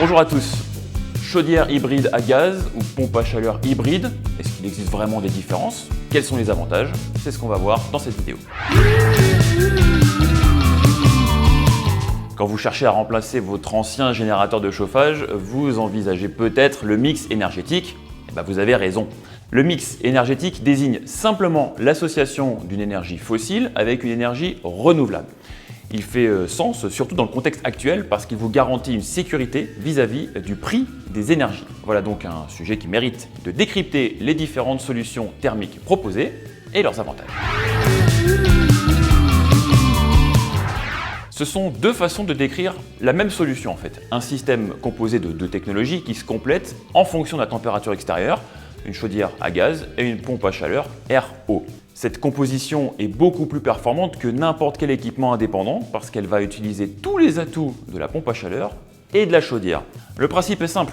Bonjour à tous. Chaudière hybride à gaz ou pompe à chaleur hybride, est-ce qu'il existe vraiment des différences? Quels sont les avantages? C'est ce qu'on va voir dans cette vidéo. Quand vous cherchez à remplacer votre ancien générateur de chauffage, vous envisagez peut-être le mix énergétique. Vous avez raison. Le mix énergétique désigne simplement l'association d'une énergie fossile avec une énergie renouvelable. Il fait sens, surtout dans le contexte actuel, parce qu'il vous garantit une sécurité vis-à-vis du prix des énergies. Voilà donc un sujet qui mérite de décrypter les différentes solutions thermiques proposées et leurs avantages. Ce sont deux façons de décrire la même solution en fait. Un système composé de deux technologies qui se complètent en fonction de la température extérieure, une chaudière à gaz et une pompe à chaleur RO. Cette composition est beaucoup plus performante que n'importe quel équipement indépendant parce qu'elle va utiliser tous les atouts de la pompe à chaleur et de la chaudière. Le principe est simple.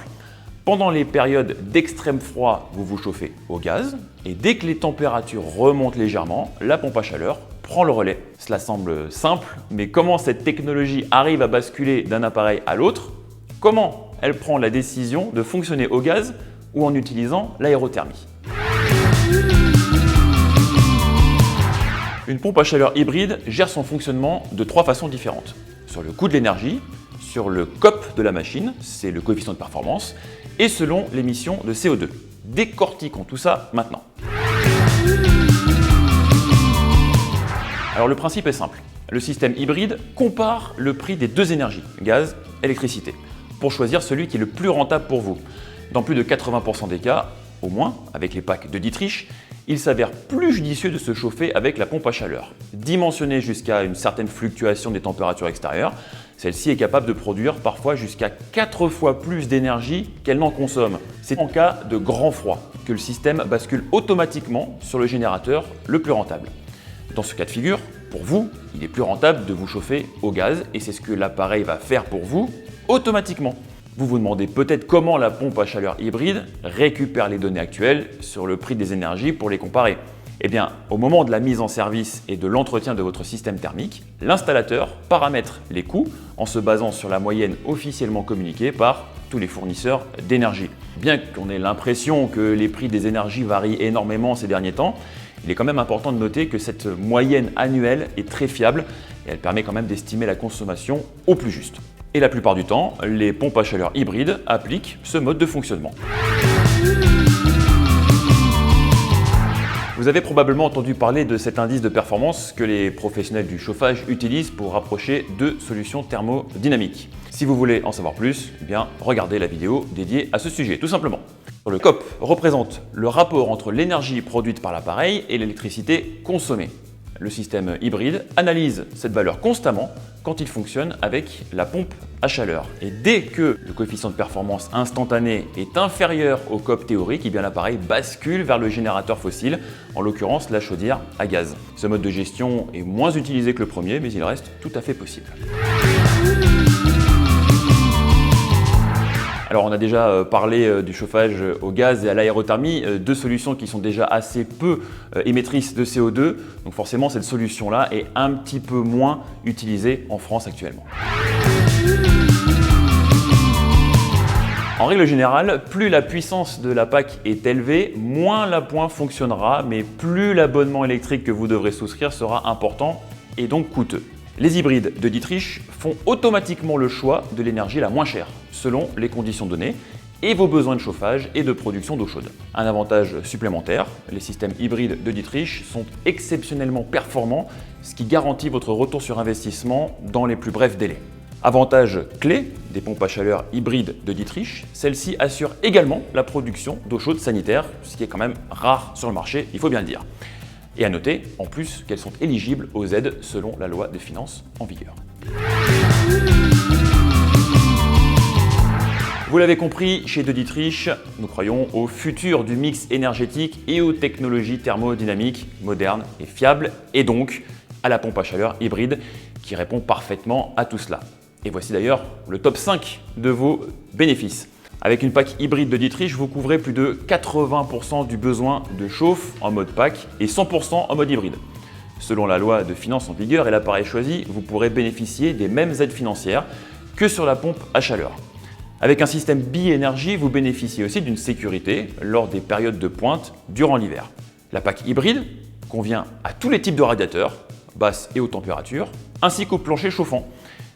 Pendant les périodes d'extrême froid, vous vous chauffez au gaz et dès que les températures remontent légèrement, la pompe à chaleur prend le relais. Cela semble simple, mais comment cette technologie arrive à basculer d'un appareil à l'autre? Comment elle prend la décision de fonctionner au gaz ou en utilisant l'aérothermie? Une pompe à chaleur hybride gère son fonctionnement de trois façons différentes. Sur le coût de l'énergie, sur le COP de la machine, c'est le coefficient de performance, et selon l'émission de CO2. Décortiquons tout ça maintenant. Alors le principe est simple. Le système hybride compare le prix des deux énergies, gaz, électricité, pour choisir celui qui est le plus rentable pour vous. Dans plus de 80% des cas, au moins, avec les packs de Dietrich, il s'avère plus judicieux de se chauffer avec la pompe à chaleur. Dimensionnée jusqu'à une certaine fluctuation des températures extérieures, celle-ci est capable de produire parfois jusqu'à 4 fois plus d'énergie qu'elle n'en consomme. C'est en cas de grand froid que le système bascule automatiquement sur le générateur le plus rentable. Dans ce cas de figure, pour vous, il est plus rentable de vous chauffer au gaz et c'est ce que l'appareil va faire pour vous automatiquement. Vous vous demandez peut-être comment la pompe à chaleur hybride récupère les données actuelles sur le prix des énergies pour les comparer. Eh bien, au moment de la mise en service et de l'entretien de votre système thermique, l'installateur paramètre les coûts en se basant sur la moyenne officiellement communiquée par tous les fournisseurs d'énergie. Bien qu'on ait l'impression que les prix des énergies varient énormément ces derniers temps, il est quand même important de noter que cette moyenne annuelle est très fiable et elle permet quand même d'estimer la consommation au plus juste. Et la plupart du temps, les pompes à chaleur hybrides appliquent ce mode de fonctionnement. Vous avez probablement entendu parler de cet indice de performance que les professionnels du chauffage utilisent pour rapprocher deux solutions thermodynamiques. Si vous voulez en savoir plus, eh bien, regardez la vidéo dédiée à ce sujet, tout simplement. Le COP représente le rapport entre l'énergie produite par l'appareil et l'électricité consommée. Le système hybride analyse cette valeur constamment quand il fonctionne avec la pompe à chaleur. Et dès que le coefficient de performance instantané est inférieur au COP théorique, eh bien l'appareil bascule vers le générateur fossile, en l'occurrence la chaudière à gaz. Ce mode de gestion est moins utilisé que le premier, mais il reste tout à fait possible. Alors on a déjà parlé du chauffage au gaz et à l'aérothermie, deux solutions qui sont déjà assez peu émettrices de CO2, donc forcément cette solution-là est un petit peu moins utilisée en France actuellement. En règle générale, plus la puissance de la PAC est élevée, moins l'appoint fonctionnera, mais plus l'abonnement électrique que vous devrez souscrire sera important et donc coûteux. Les hybrides de Dietrich font automatiquement le choix de l'énergie la moins chère, selon les conditions données et vos besoins de chauffage et de production d'eau chaude. Un avantage supplémentaire, les systèmes hybrides de Dietrich sont exceptionnellement performants, ce qui garantit votre retour sur investissement dans les plus brefs délais. Avantage clé des pompes à chaleur hybrides de Dietrich, celles-ci assurent également la production d'eau chaude sanitaire, ce qui est quand même rare sur le marché, il faut bien le dire. Et à noter, en plus, qu'elles sont éligibles aux aides selon la loi des finances en vigueur. Vous l'avez compris, chez De Dietrich, nous croyons au futur du mix énergétique et aux technologies thermodynamiques modernes et fiables, et donc à la pompe à chaleur hybride qui répond parfaitement à tout cela. Et voici d'ailleurs le top 5 de vos bénéfices. Avec une PAC hybride de Dietrich, vous couvrez plus de 80% du besoin de chauffe en mode PAC et 100% en mode hybride. Selon la loi de finances en vigueur et l'appareil choisi, vous pourrez bénéficier des mêmes aides financières que sur la pompe à chaleur. Avec un système bi-énergie, vous bénéficiez aussi d'une sécurité lors des périodes de pointe durant l'hiver. La PAC hybride convient à tous les types de radiateurs, basses et hautes températures, ainsi qu'aux planchers chauffants.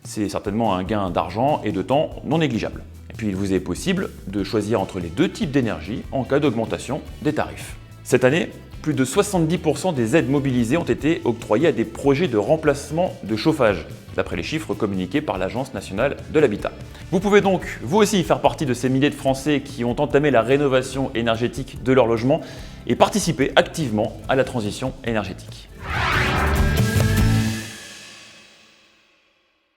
C'est certainement un gain d'argent et de temps non négligeable. Et puis il vous est possible de choisir entre les deux types d'énergie en cas d'augmentation des tarifs. Cette année, plus de 70% des aides mobilisées ont été octroyées à des projets de remplacement de chauffage, d'après les chiffres communiqués par l'Agence nationale de l'habitat. Vous pouvez donc, vous aussi, faire partie de ces milliers de Français qui ont entamé la rénovation énergétique de leur logement et participer activement à la transition énergétique.